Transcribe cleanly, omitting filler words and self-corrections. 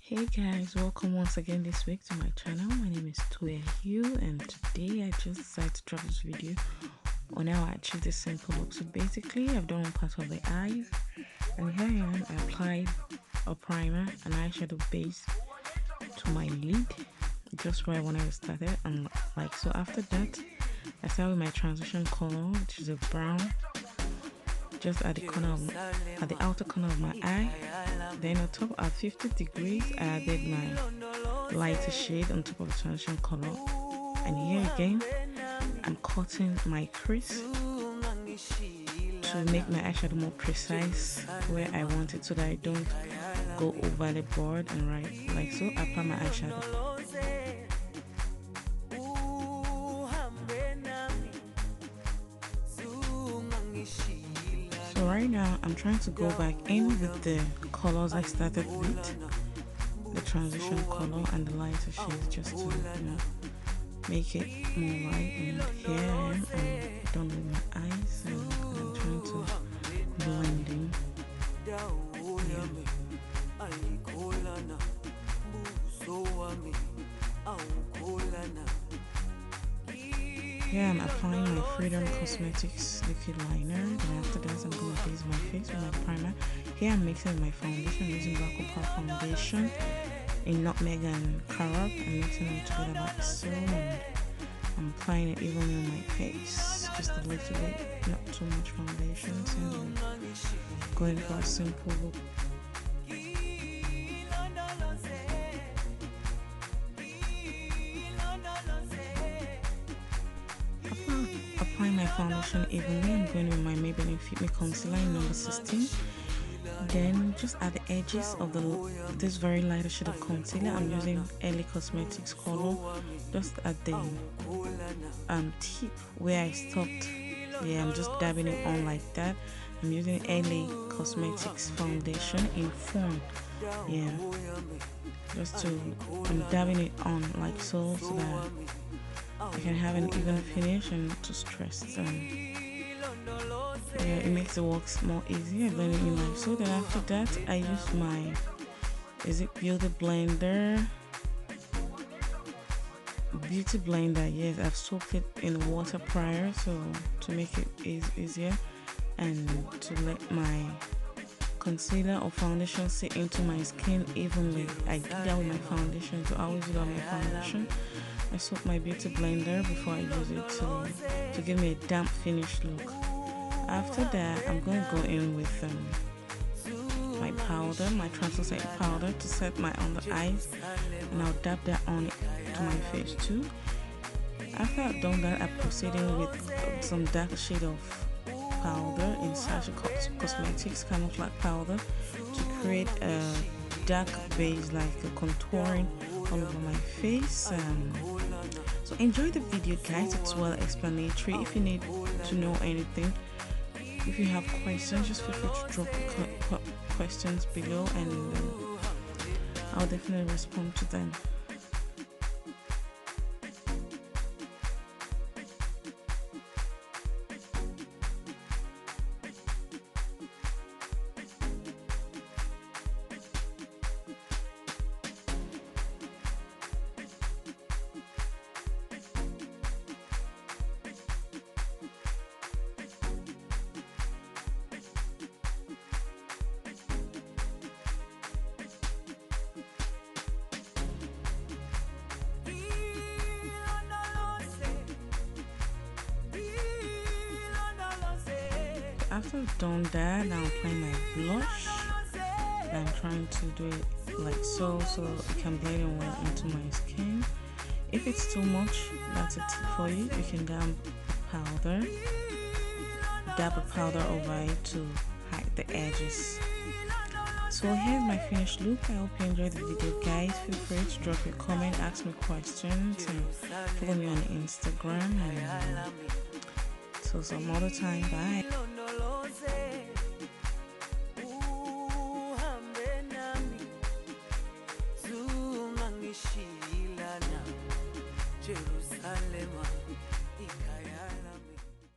Hey guys, welcome once again this week to my channel. My name is Toya Hugh, and today I just decided to drop this video on how I achieve this simple look. So basically, I've done one part of the eyes, and here I am. I applied a primer, an eyeshadow base to my lid, just where I wanted to start it. And like so, after that, I started with my transition color, which is a brown, just at the corner of, at the outer corner of my eye. Then on top at 50 degrees, I added my lighter shade on top of the transition color. And here again, I'm cutting my crease to make my eyeshadow more precise where I want it, so that I don't go over the board. And right, like so, I apply my eyeshadow. So right now I'm trying to go back in with the colors I started with, the transition color and the lighter shades, just to make it more light. And here I am, I'm done with my eyes, and I'm trying to blend in. Here I'm applying my Freedom Cosmetics liquid liner. Then after that, I'm going to base my face with my primer. Here I'm mixing my foundation. I'm using Black Opal foundation in Nutmeg and Carob. I'm mixing them together like so, and I'm applying it evenly on my face, just a little bit, not too much foundation, since I'm going for a simple look. Applying my foundation evenly, I'm going with my Maybelline Fit Me Concealer in number 16. Then just at the edges of this very lighter shade of concealer, I'm using LA Cosmetics color just at the tip where I stopped. Yeah, I'm just dabbing it on like that. I'm using LA Cosmetics foundation in Fawn. Yeah, just to, I'm dabbing it on like so, so that I can have an even finish and not too stressed. Yeah, it makes the works more easy. I blend it in my, so then after that I use my Beauty Blender. Yes, I've soaked it in water prior, so to make it easier and to let my concealer or foundation sit into my skin evenly. I did that with my foundation, so I always do that with my foundation. I soak my Beauty Blender before I use it to give me a damp finish look. After that, I'm going to go in with my powder, my translucent powder, to set my under eyes, and I'll dab that on it to my face too. After I've done that, I'm proceeding with some darker shade of powder in Sasha Cosmetics camouflage powder to create a dark base, like a contouring all over my face. So enjoy the video, guys. It's well explanatory. If you need to know anything, if you have questions, just feel free to drop questions below, and I'll definitely respond to them. After I've done that, now I'm applying my blush, and I'm trying to do it like so it can blend in well into my skin. If it's too much, that's a tip for you. You can dab a powder over it to hide the edges. So here's my finished look. I hope you enjoyed the video, guys. Feel free to drop your comment, ask me questions, and follow me on Instagram. And till some other time, bye.